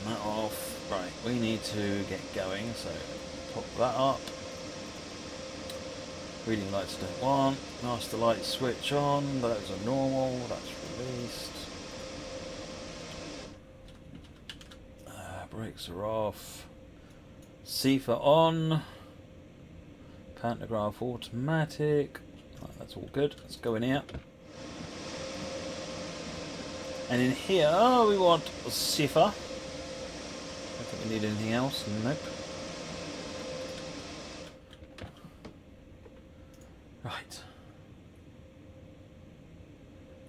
that off. Right, we need to get going, so pop that up. Reading lights don't want. Master lights switch on. Those are normal. That's released. Brakes are off. CFA on. Pantograph automatic. Right, that's all good. Let's go in here. And in here, we want a CFA. Don't think we need anything else. Nope. Right.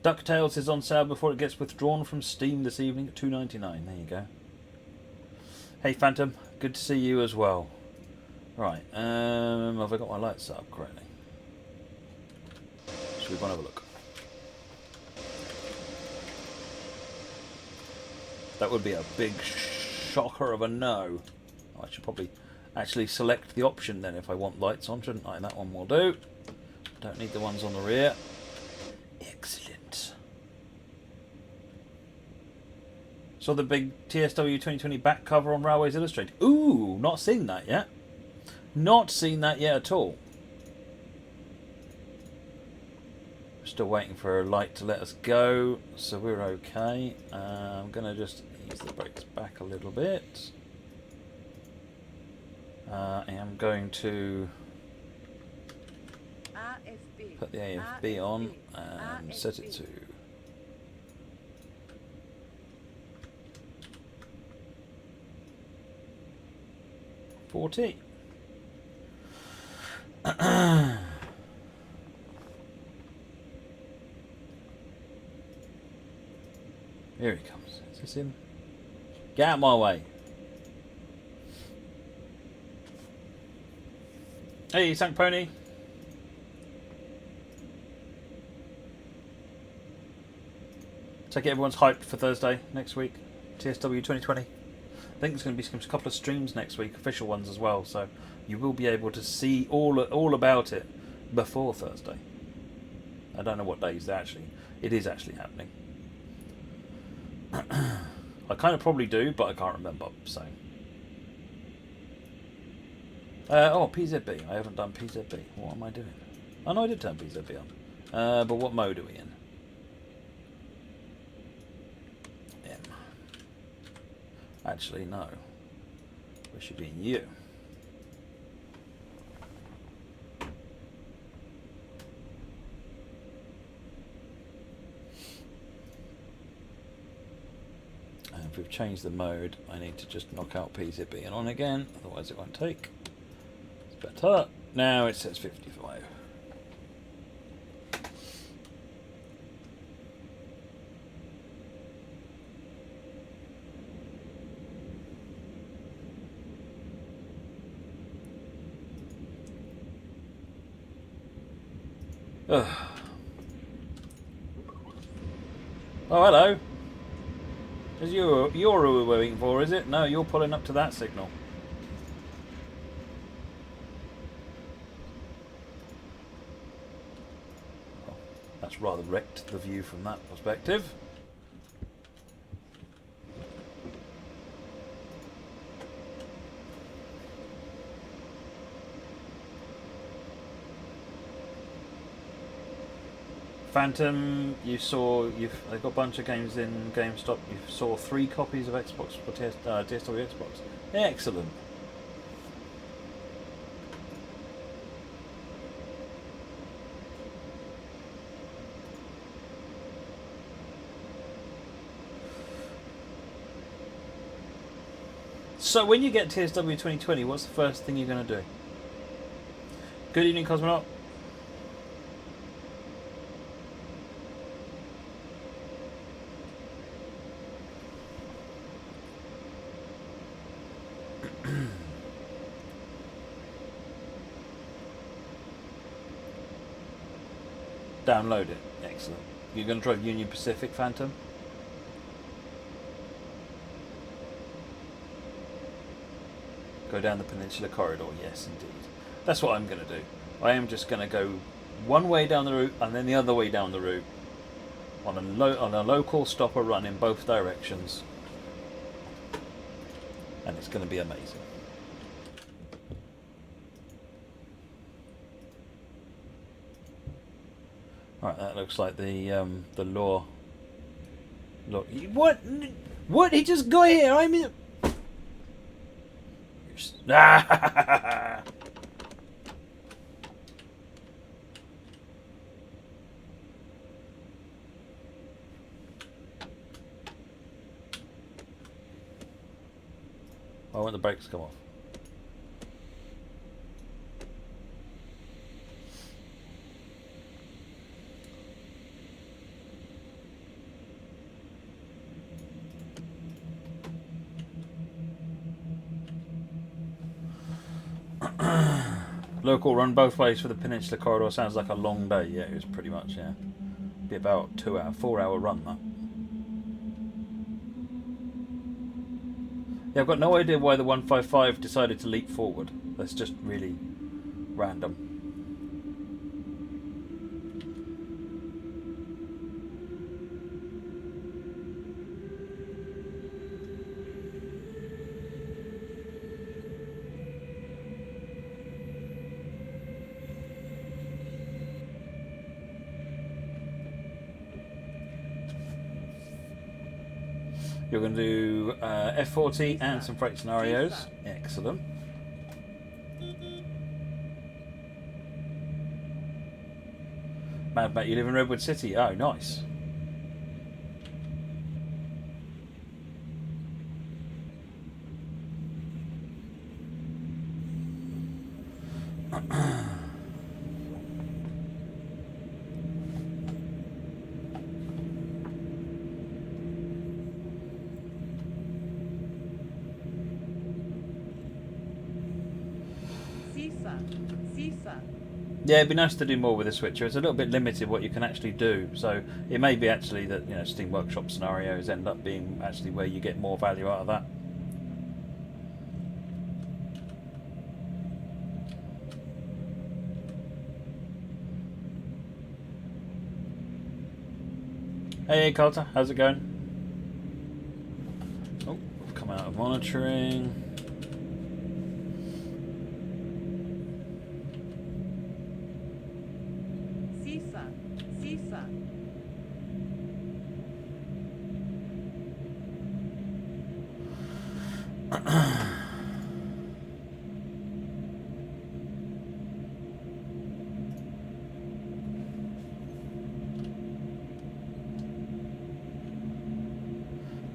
DuckTales is on sale before it gets withdrawn from Steam this evening at $2.99. There you go. Hey Phantom, good to see you as well. Right, have I got my lights set up correctly? Should we go and have a look? That would be a big shocker of a no. I should probably actually select the option then if I want lights on, shouldn't I? That one will do. Don't need the ones on the rear. Excellent. Saw the big TSW 2020 back cover on Railways Illustrated. Ooh, not seen that yet. Not seen that yet at all. Still waiting for a light to let us go, so we're okay. I'm going to just ease the brakes back a little bit. I am going to put the AFB on and set it to 40. Here he comes. Is this him? Get out of my way. Hey, Sank Pony. Take it, everyone's hyped for Thursday next week. TSW 2020. I think there's going to be a couple of streams next week, official ones as well, so you will be able to see all about it before Thursday. I don't know what days it is actually happening. I kind of probably do, but I can't remember, so. PZB. I haven't done PZB. What am I doing? Oh no, I did turn PZB on. But what mode are we in? M. Actually, no. We should be in U. And if we've changed the mode, I need to just knock out PZB and on again, otherwise it won't take. It's better. Now it says 55. Ugh. Oh, hello. Is you're who we're waiting for, is it? No, you're pulling up to that signal. Oh, that's rather wrecked the view from that perspective. Phantom, they've got a bunch of games in GameStop. You saw 3 copies of Xbox for TSW Xbox. Excellent. So when you get TSW 2020, what's the first thing you're going to do? Good evening, Cosmonaut. Download it. Excellent. You're going to drive Union Pacific, Phantom? Go down the Peninsula Corridor. Yes, indeed. That's what I'm going to do. I am just going to go one way down the route and then the other way down the route on a local stopper run in both directions. and it's going to be amazing. Alright, that looks like the law. Look, what? What? He just got here. I'm in. Ah! I want the brakes to come off. Local run both ways for the Peninsula Corridor sounds like a long day. Yeah, it was pretty much, yeah. Be about 4 hour run, that. Yeah, I've got no idea why the 155 decided to leap forward. That's just really random. You're going to do F40 and some freight scenarios. Excellent. Mad Matt, you live in Redwood City? Oh, nice. Yeah, it'd be nice to do more with the switcher. It's a little bit limited what you can actually do. So it may be actually that, you know, Steam Workshop scenarios end up being actually where you get more value out of that. Hey Carter, how's it going? Oh, I've come out of monitoring.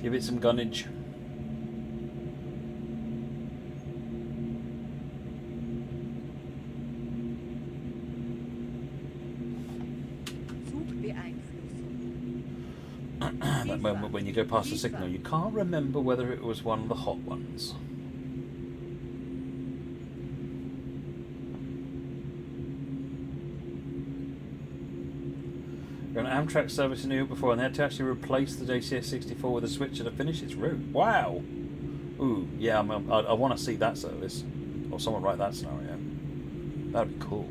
Give it some gunnage. That moment when you go past the signal, you can't remember whether it was one of the hot ones. An Amtrak service in New York before, and they had to actually replace the JCS64 with a switcher to finish its route. Wow! Ooh, yeah, I want to see that service. Or someone write that scenario. That'd be cool.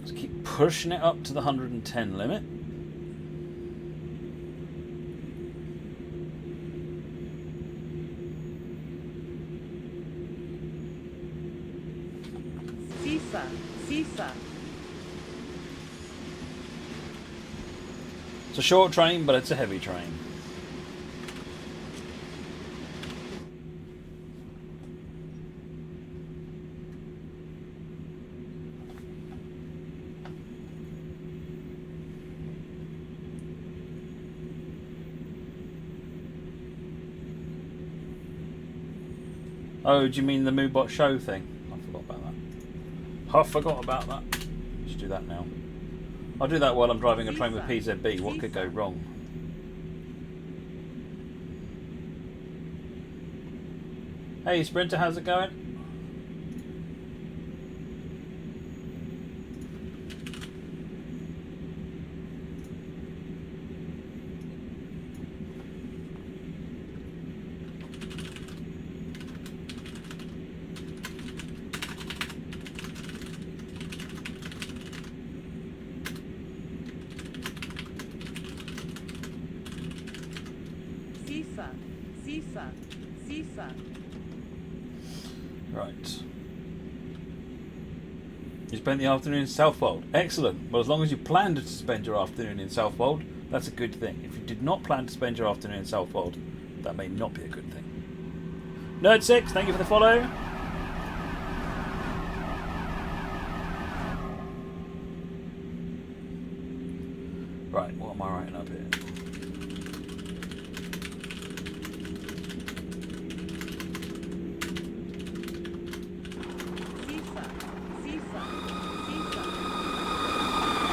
Let's keep pushing it up to the 110 limit. CISA. It's a short train, but it's a heavy train. Oh, do you mean the Moobot show thing? I forgot about that. I forgot about that. Let's do that now. I'll do that while I'm driving a train with PZB. What could go wrong? Hey Sprinter, how's it going? Sisa. Right. You spent the afternoon in Southwold. Excellent. Well, as long as you planned to spend your afternoon in Southwold, that's a good thing. If you did not plan to spend your afternoon in Southwold, that may not be a good thing. Nerd6, thank you for the follow. Right, what am I writing up here?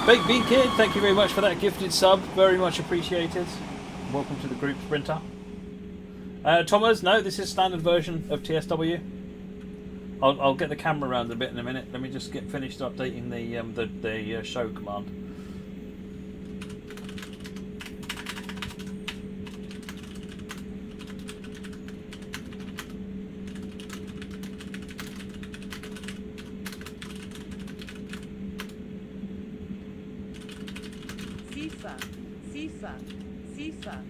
Baked Bean Kid, thank you very much for that gifted sub. Very much appreciated. Welcome to the group, Sprinter. Thomas, no, this is standard version of TSW. I'll get the camera around a bit in a minute. Let me just get finished updating the show command. Sisa.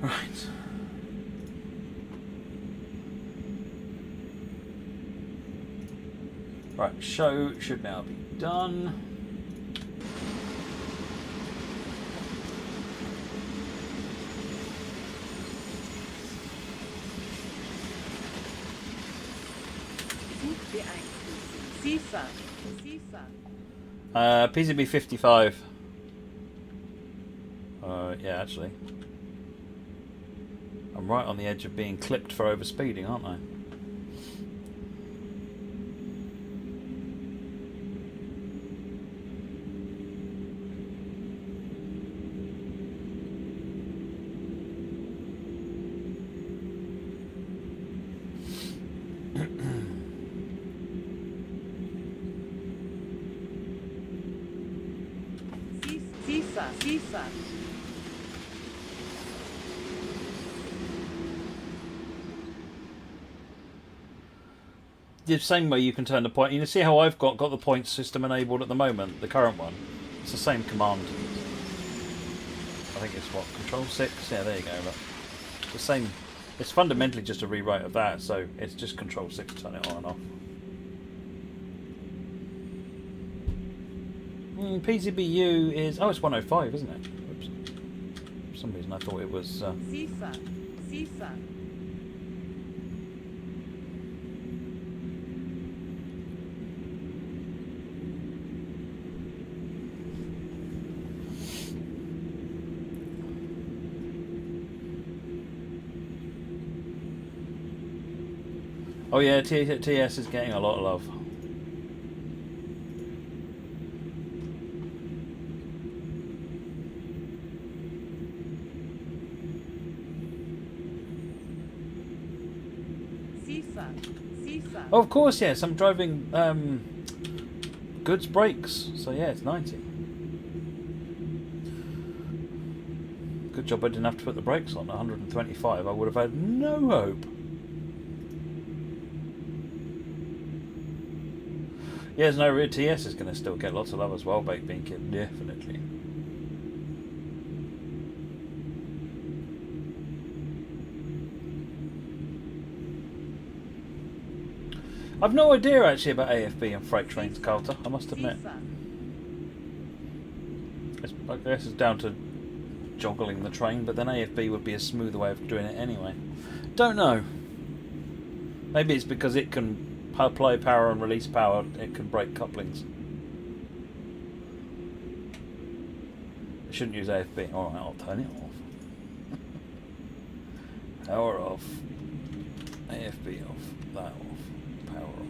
Right. Right, show should now be done. Sisa. PCB 55. Yeah, actually. I'm right on the edge of being clipped for overspeeding, aren't I? Sisa. The same way you can turn the point. You see how I've got the point system enabled at the moment, the current one. It's the same command. I think it's what, Control 6? Yeah, there you go. Look. It's the same. It's fundamentally just a rewrite of that, so it's just Control 6 to turn it on and off. PZBU is... Oh, it's 105, isn't it? Oops. For some reason I thought it was... Sisa. Oh yeah, TS is getting a lot of love. Sisa. Oh, of course, yes. I'm driving goods brakes, so yeah, it's 90. Good job I didn't have to put the brakes on. 125, I would have had no hope. Yeah, there's no rear TS is going to still get lots of love as well, Baked Bean Kid, definitely. I've no idea actually about AFB and freight trains, Carter, I must admit. I guess it's down to joggling the train, but then AFB would be a smoother way of doing it anyway. Don't know. Maybe it's because it can apply power and release power, it can break couplings. I shouldn't use AFB. Alright, I'll turn it off. Power off. AFB off. That off. Power on.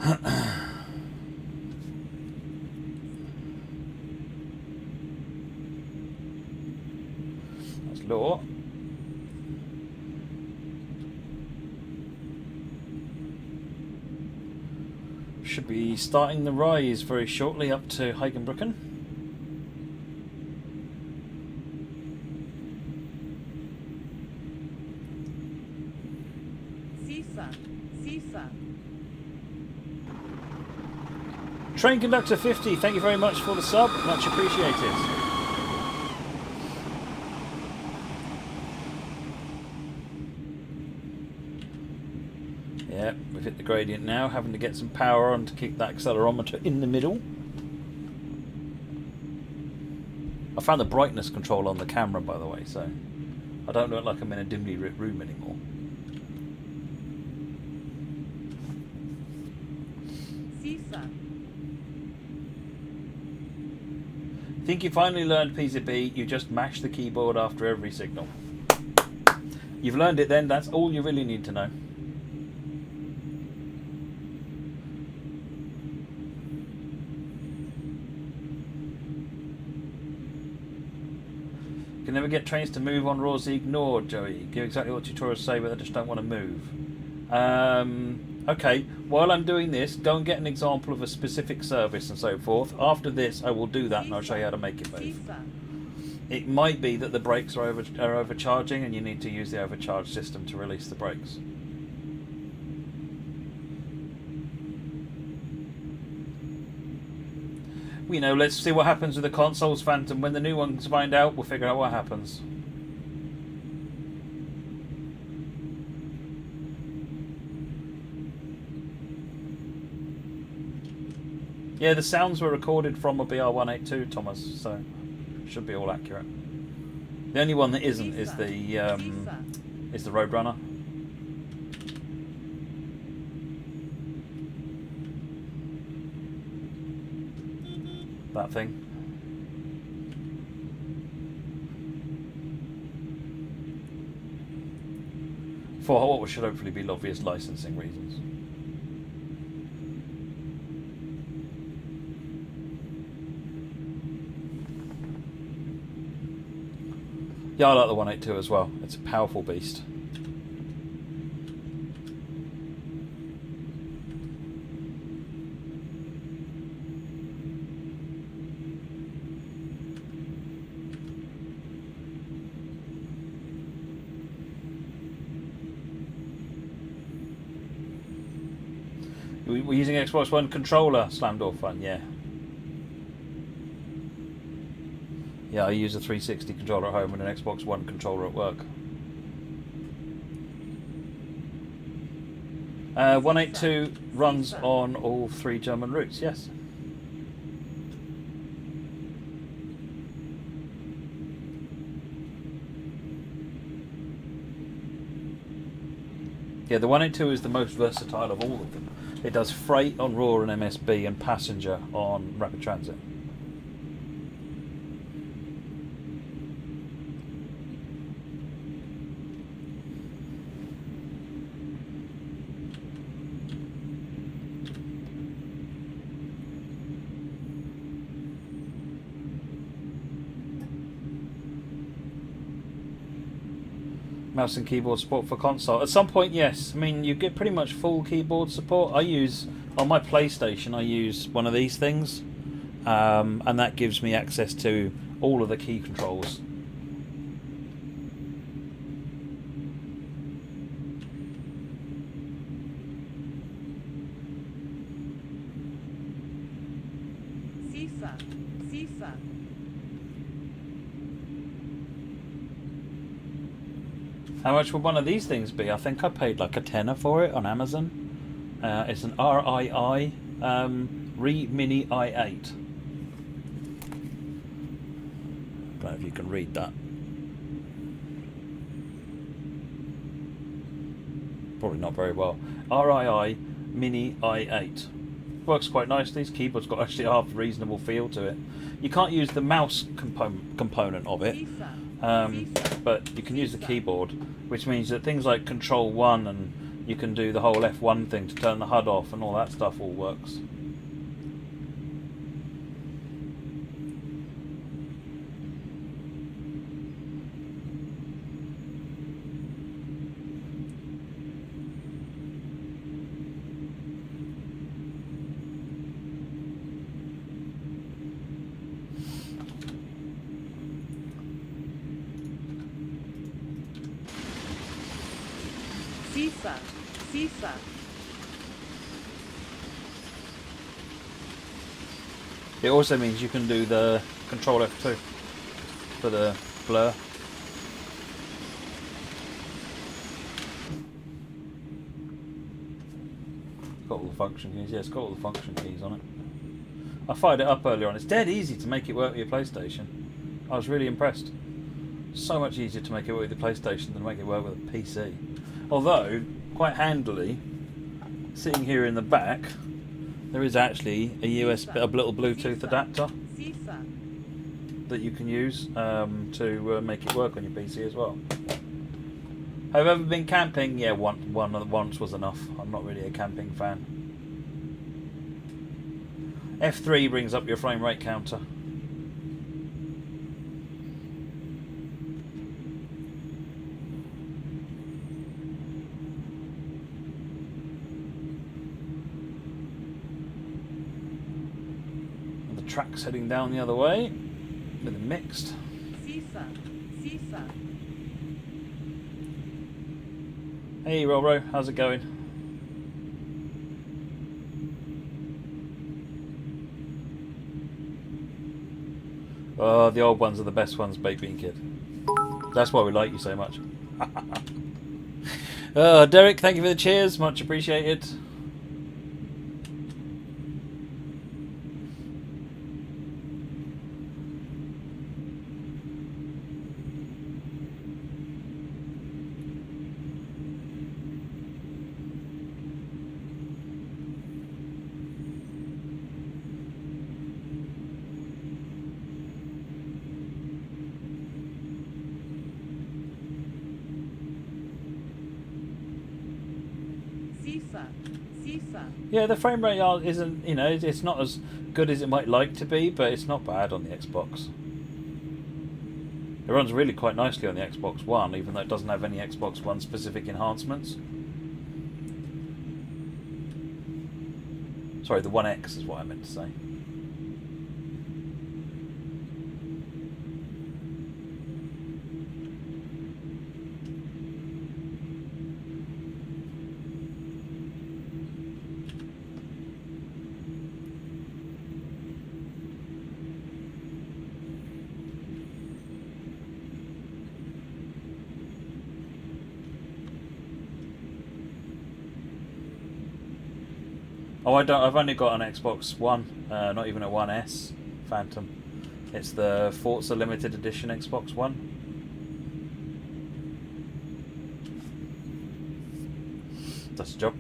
That's law. Should be starting the rise very shortly up to Heigenbrücken. CISA. Train Conductor 50, thank you very much for the sub, much appreciated. Yeah, we've hit the gradient now, having to get some power on to keep that accelerometer in the middle. I found the brightness control on the camera, by the way, so I don't look like I'm in a dimly lit room anymore. CISA. Think you finally learned PZB, you just mash the keyboard after every signal. You've learned it then, that's all you really need to know. Can never get trains to move on Raw Z ignored, Joey. Give exactly what tutorials say, but they just don't want to move. Okay, while I'm doing this, go and get an example of a specific service and so forth. After this, I will do that and I'll show you how to make it move. It might be that the brakes are overcharging and you need to use the overcharge system to release the brakes. You know, let's see what happens with the consoles, Phantom. When the new ones find out, we'll figure out what happens. Yeah, the sounds were recorded from a BR182, Thomas, so should be all accurate. The only one that isn't is the Roadrunner. That thing. For what should hopefully be obvious licensing reasons. Yeah, I like the 182 as well. It's a powerful beast. We're using Xbox One controller, Slamdor Fun, yeah. Yeah, I use a 360 controller at home and an Xbox One controller at work. 182 runs on all 3 German routes, yes. Yeah, the 182 is the most versatile of all of them. It does freight on RAW and MSB and passenger on Rapid Transit. Mouse and keyboard support for console. At some point, yes. I mean, you get pretty much full keyboard support. I use, on my PlayStation, I use one of these things. And that gives me access to all of the key controls. CISA. How much would one of these things be? I think I paid like a tenner for it on Amazon. It's an RII Mini i8. I don't know if you can read that. Probably not very well. RII Mini i8. Works quite nicely. This keyboard's got actually a half reasonable feel to it. You can't use the mouse component of it. But you can use the keyboard, which means that things like Control 1 and you can do the whole F1 thing to turn the HUD off, and all that stuff all works. Spessart, Spessart, It also means you can do the Control F2 for the blur. Got all the function keys. Yeah, it's got all the function keys on it. I fired it up earlier on. It's dead easy to make it work with your PlayStation. I was really impressed. So much easier to make it work with the PlayStation than make it work with a PC. Although, quite handily, sitting here in the back, there is actually a little Bluetooth adapter Spessart, that you can use to make it work on your PC as well. Have you ever been camping? Yeah, once was enough. I'm not really a camping fan. F3 brings up your frame rate counter. And the track's heading down the other way with a mixed. Spessart, Spessart, Hey Rolro, how's it going? Oh, the old ones are the best ones, Baked Bean Kid. That's why we like you so much. Derek, thank you for the cheers, much appreciated. Spessart, Spessart, Yeah, the frame rate isn't, it's not as good as it might like to be, but it's not bad on the Xbox. It runs really quite nicely on the Xbox One, even though it doesn't have any Xbox One specific enhancements. Sorry, the One X is what I meant to say. Oh, I've only got an Xbox One, not even a One S Phantom. It's the Forza Limited Edition Xbox One. That's the job.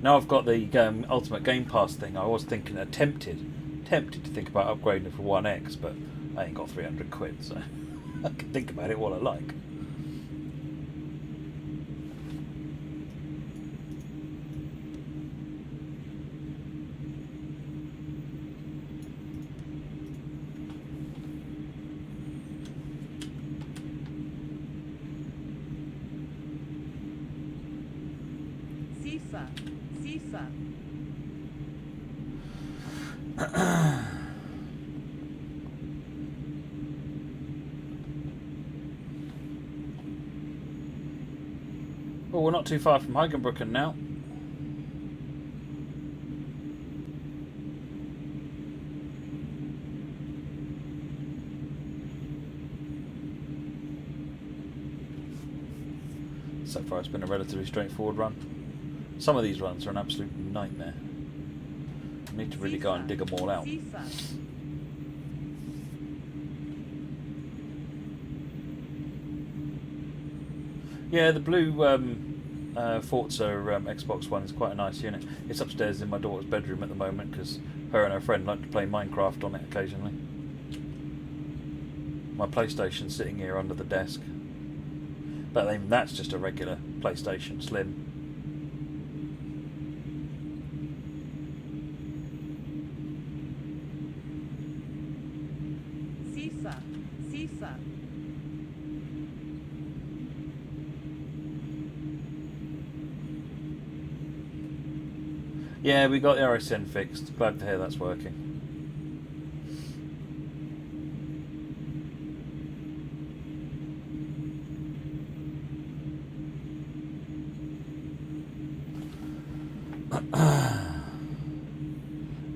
Now I've got the Ultimate Game Pass thing. I was tempted to think about upgrading for One X, but I ain't got 300 quid, so I can think about it what I like. Spessart, Spessart, Well, we're not too far from Heigenbrücken now. So far it's been a relatively straightforward run. Some of these runs are an absolute nightmare. I need to really go and dig them all out. Spessart, Yeah, the blue Forza Xbox One is quite a nice unit. It's upstairs in my daughter's bedroom at the moment because her and her friend like to play Minecraft on it occasionally. My PlayStation sitting here under the desk. But even that's just a regular PlayStation Slim. Sifa, Sifa, Yeah, we got the RSN fixed. Glad to hear that's working.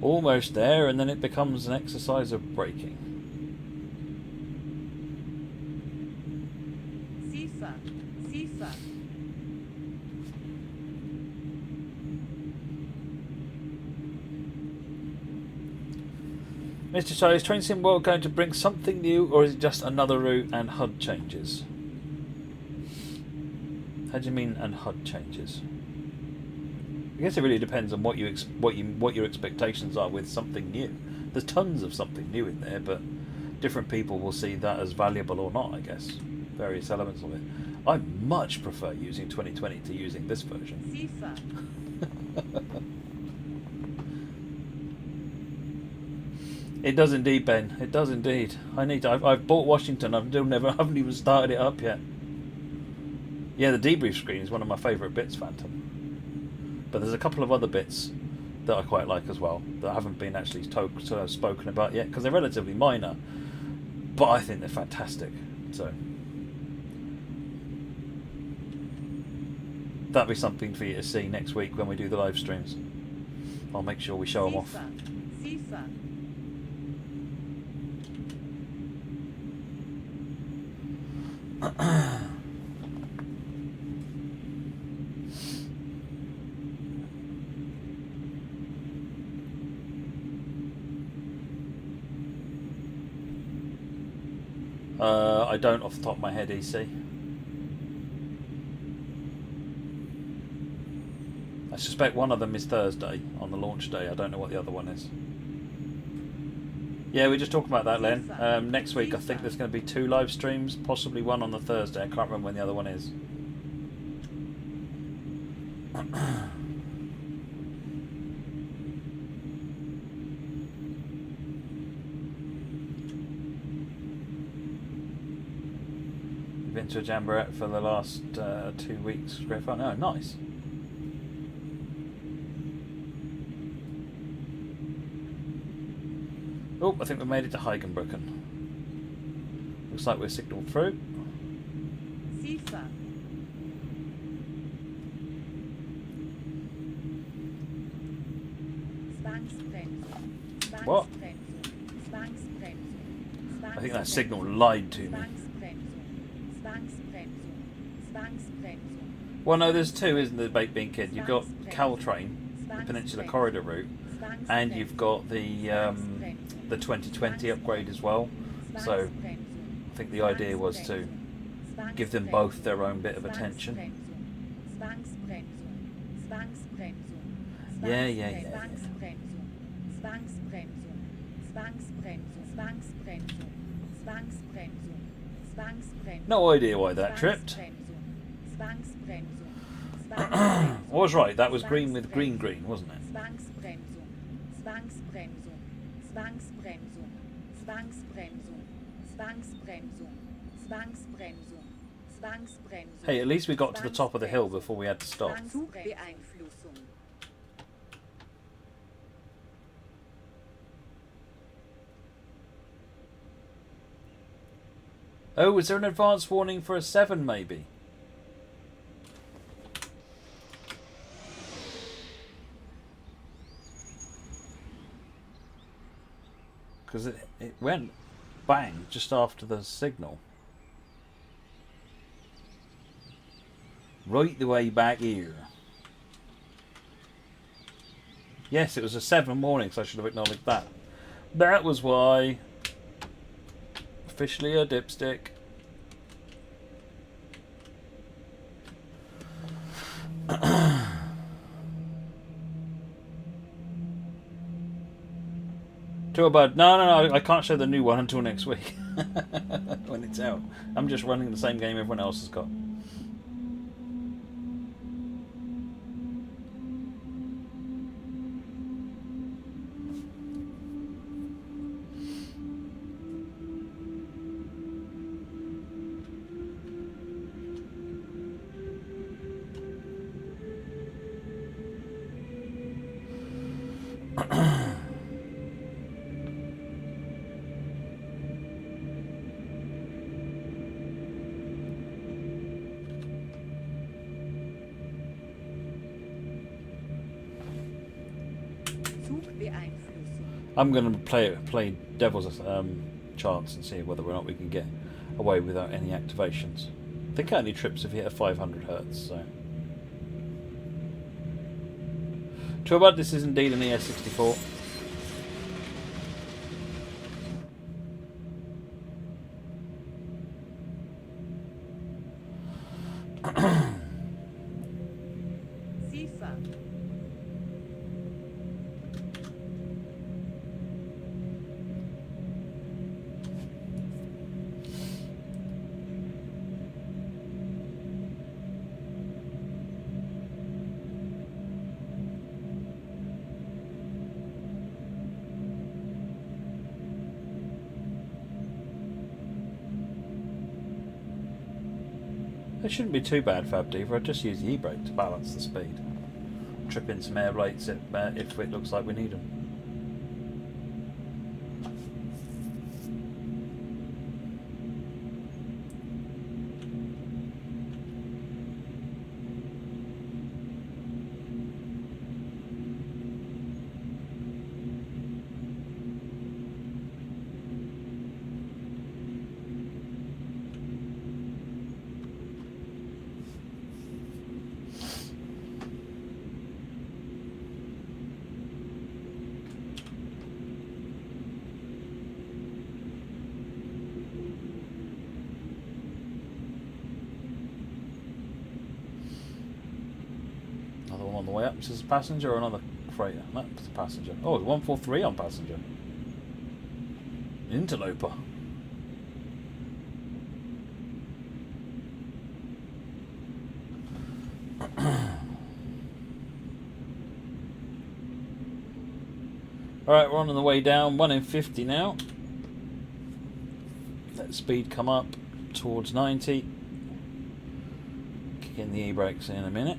Almost there, and then it becomes an exercise of braking. Sifa, Sifa, Mr. Charlie, is Train Sim World going to bring something new, or is it just another route and HUD changes? How do you mean, and HUD changes? I guess it really depends on what your expectations are with something new. There's tons of something new in there, but different people will see that as valuable or not. I guess various elements of it. I much prefer using 2020 to using this version. Sifa, It does indeed, Ben. It does indeed. I need to. I've bought Washington. I haven't even started it up yet. Yeah, the debrief screen is one of my favourite bits, Phantom. But there's a couple of other bits that I quite like as well that haven't been actually spoken about yet because they're relatively minor. But I think they're fantastic. So that'll be something for you to see next week when we do the live streams. I'll make sure we show them off. Sifa, I don't off the top of my head, EC. I suspect one of them is Thursday on the launch day. I don't know what the other one is. Yeah, we're just talking about that, Len. Next week, I think there's going to be 2 live streams, possibly one on the Thursday. I can't remember when the other one is. You've been to a Jamboree for the last 2 weeks. Great fun. Oh, nice. Oh, I think we made it to Heigenbrücken. Looks like we're signalled through. Sifa, What? I think that signal lied to me. Well, no, there's 2, isn't there, Baked Bean Kid? You've got Caltrain, the Peninsula Corridor route, and you've got the 2020 upgrade as well. So I think the idea was to give them both their own bit of attention. Yeah. No idea why that tripped. I was right, that was green with green, wasn't it? Hey, at least we got to the top of the hill before we had to stop. Oh, is there an advance warning for a 7 maybe? Because it went bang just after the signal. Right the way back here. Yes, it was a 7 warning, so I should have acknowledged that. That was why. Officially a dipstick. To a bud. No, I can't show the new one until next week. when it's out. I'm just running the same game everyone else has got. I'm going to play Devil's chance and see whether or not we can get away without any activations. I think it only trips if you hit a 500 hertz. So, Turbad, this is indeed an ES64. It shouldn't be too bad, Fab Diva. I just use the e-brake to balance the speed. Trip in some air rates if it looks like we need them. On the way up, this is a passenger or another freighter? No, it's a passenger. Oh, it's 143 on passenger. Interloper. Alright, we're on the way down. 1 in 50 now. Let speed come up towards 90. Kick in the e-brakes in a minute.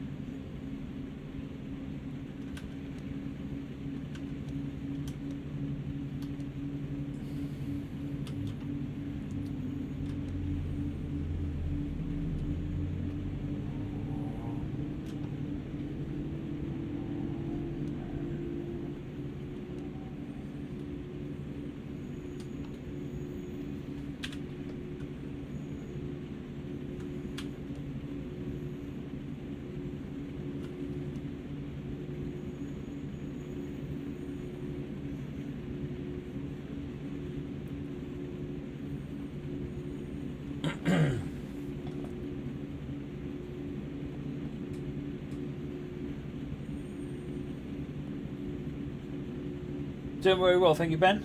Doing very well, thank you, Ben.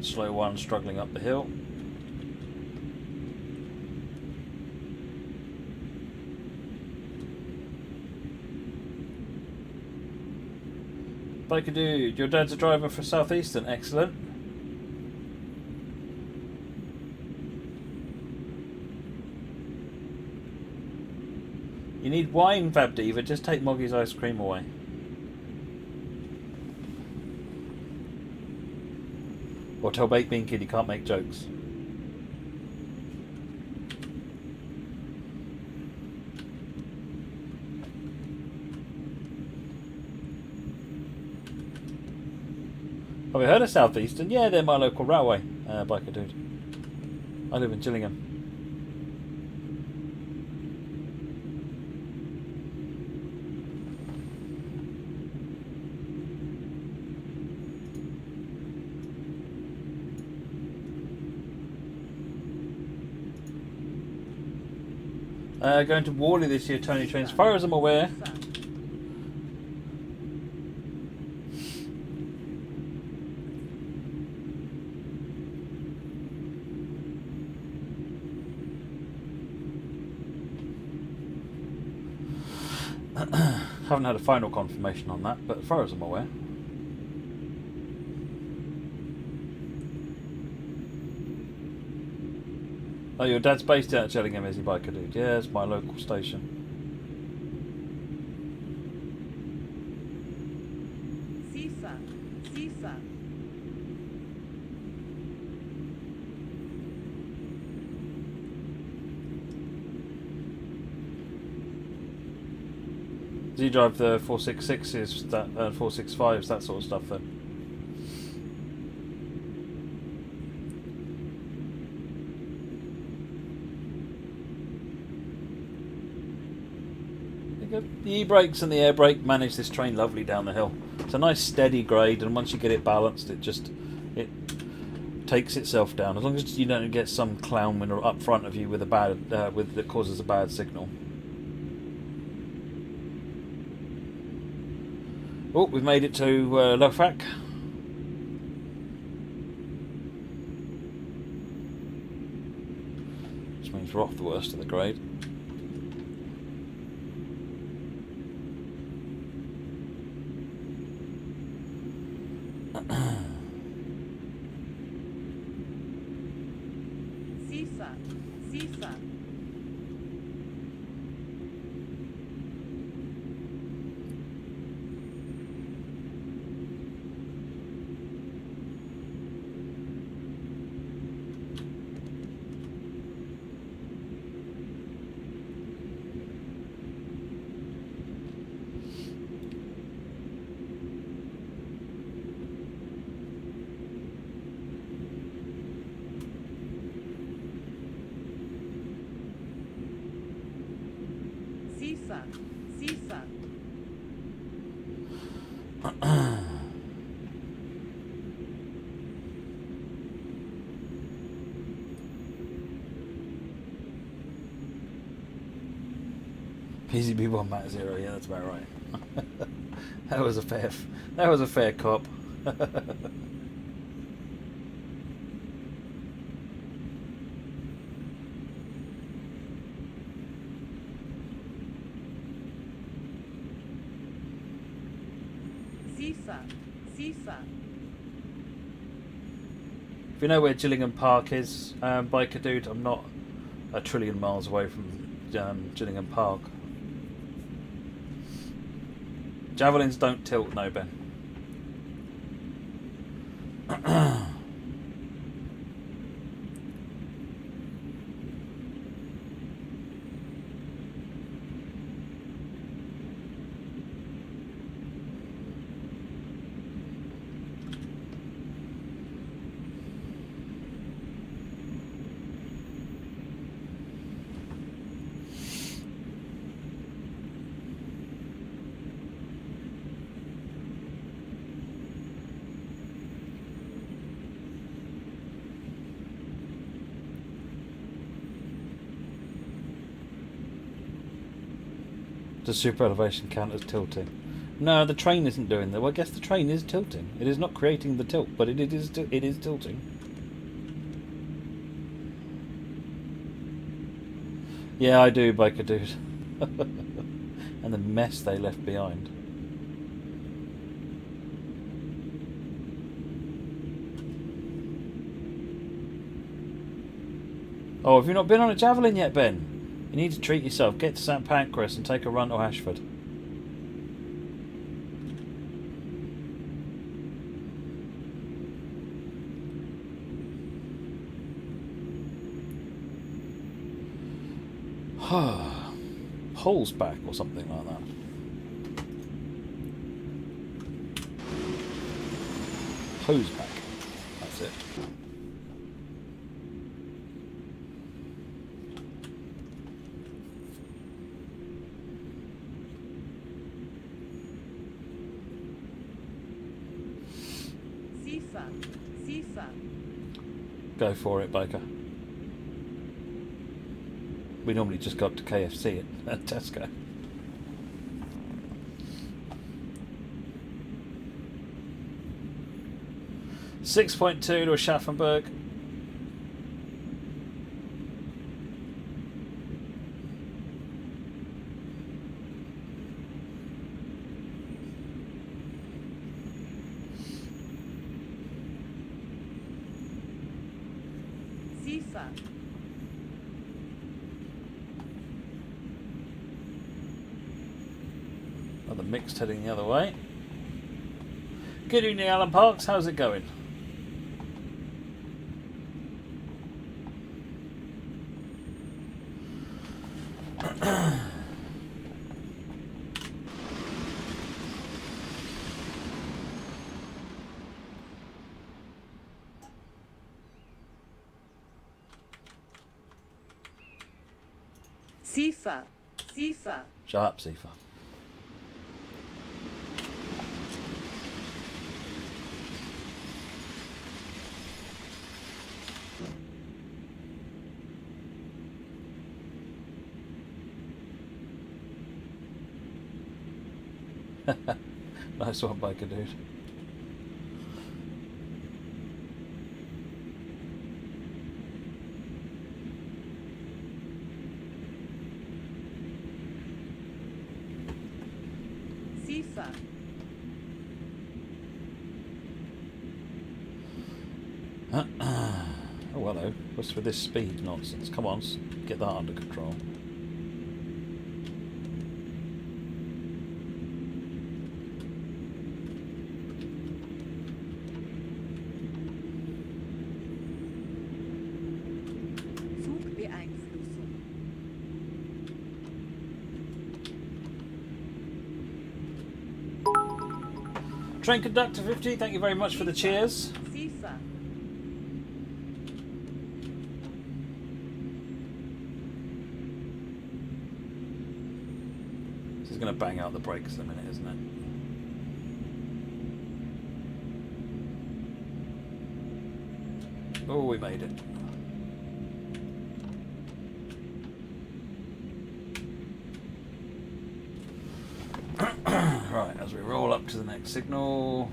Slow one, struggling up the hill. Biker Dude, your dad's a driver for Southeastern, excellent. You need wine, Fab Diva, just take Moggy's ice cream away. Or tell Baked Bean Kid he can't make jokes. Have you heard of Southeastern? Yeah, they're my local railway, Biker Dude. I live in Gillingham. Going to Worley this year, Tony Train. As far as I'm aware, Haven't had a final confirmation on that, but as far as I'm aware. Oh, your dad's based out of Gillingham, is he, Biker Dude? Yeah, it's my local station. Cipher. Cipher. Do you drive the 466s, that 465s, that sort of stuff then? The e-brakes and the air brake manage this train lovely down the hill. It's a nice steady grade, and once you get it balanced, it takes itself down. As long as you don't get some clown winner up front of you with a bad that causes a bad signal. Oh, we've made it to Lofak. Which means we're off the worst of the grade. Cipher. Cipher. Cipher. Cipher. PCB1 Mat 0, yeah, that's about right. that was a fair cop. Cipher. Cipher. If you know where Gillingham Park is, Biker Dude, I'm not a trillion miles away from Gillingham Park. Javelins don't tilt, no, Ben. Does super elevation count as tilting? No, the train isn't doing that. Well, I guess the train is tilting. It is not creating the tilt, but it is tilting. Yeah, I do, Biker Dude. And the mess they left behind. Oh, have you not been on a Javelin yet, Ben? You need to treat yourself. Get to St Pancras and take a run to Ashford. Holes back or something like that. Hose back. That's it. Cipher. Cipher. Go for it, Baker. We normally just go up to KFC at Tesco. .2 to Aschaffenburg. Sifa. Another mixed heading the other way. Good evening, Alan Parks. How's it going? Sifa. Sifa. Shut up, Sifa. Nice one, biker dude. Sifa. Oh, hello. What's with this speed nonsense? Come on, get that under control. Zugbeeinflussung. Train Conductor 50, thank you very much for the cheers. Sifa. This is going to bang out the brakes in a minute, isn't it? Oh, we made it. Right, as we roll up to the next signal,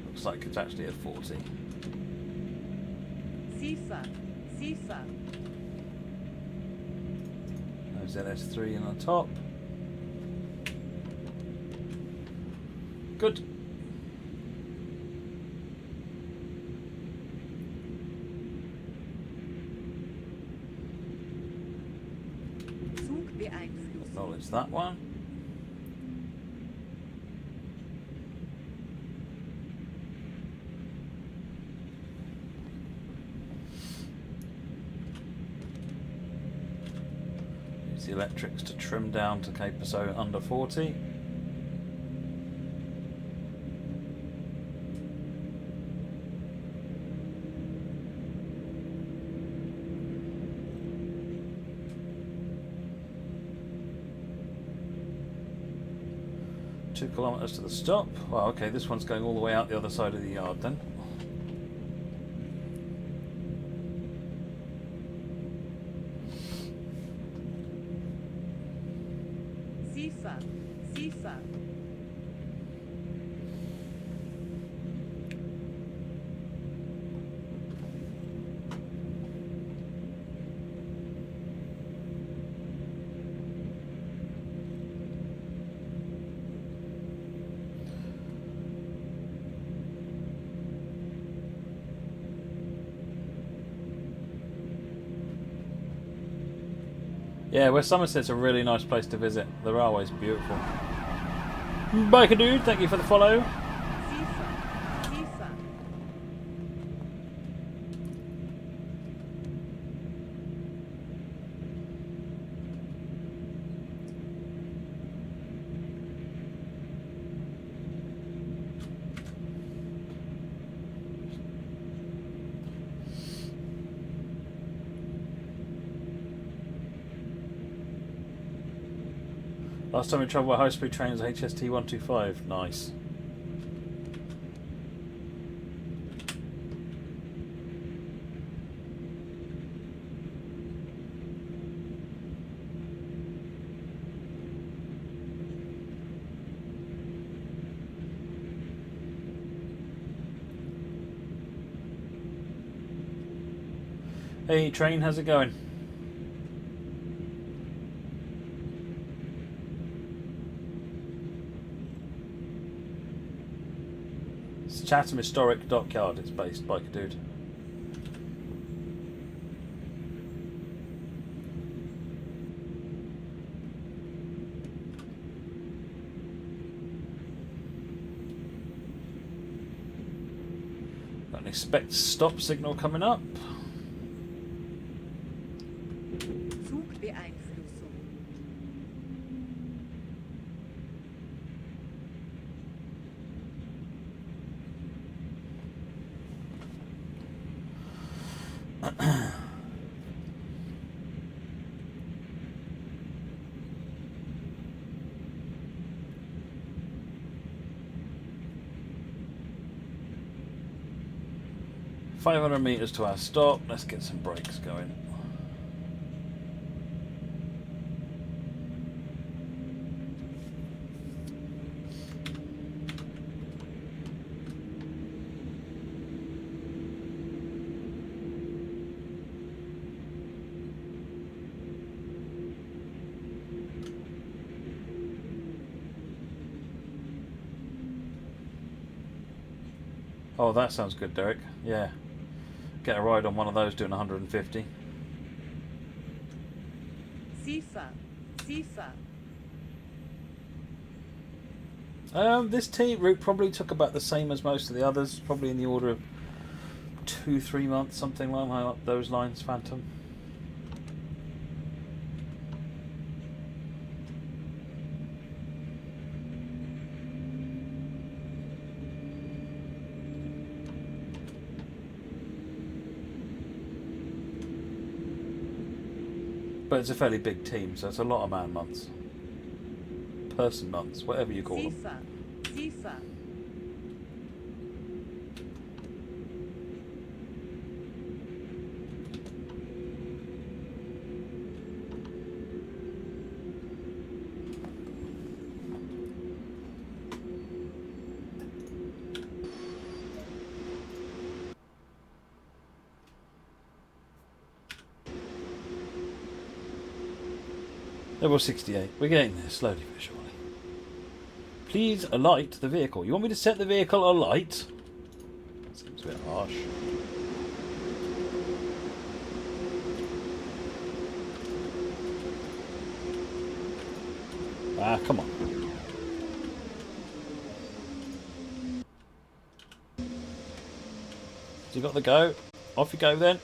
looks like it's actually at 40. Sifa. Sifa. ZS3 in on top. Good. Zugbeeinflussung. Acknowledge that one. Use the electrics to trim down to Cape so under 40. Two kilometres to the stop. Well, okay, this one's going all the way out the other side of the yard then. Sifa. Sifa. Yeah, West Somerset's a really nice place to visit. The railway's beautiful. Biker dude, thank you for the follow. Sifa. Sifa. Last time we travelled by high-speed trains, HST 125. Nice. Hey train, how's it going? It's Chatham Historic Dockyard, it's based, biker dude. Got an expect stop signal coming up. Zugbeeinflussung. $500 meters to our stop. Let's get some brakes going. Oh, that sounds good, Derek. Yeah. Get a ride on one of those doing 150. Sifa. Sifa. This route probably took about the same as most of the others. Probably in the order of 2-3 months, something like those lines, Phantom. But it's a fairly big team, so it's a lot of man months. Person months, whatever you call them. Sifa. Sifa. Level 68. We're getting there slowly but surely. Please alight the vehicle. You want me to set the vehicle alight? Seems a bit harsh. Ah, come on. So you got the go. Off you go then.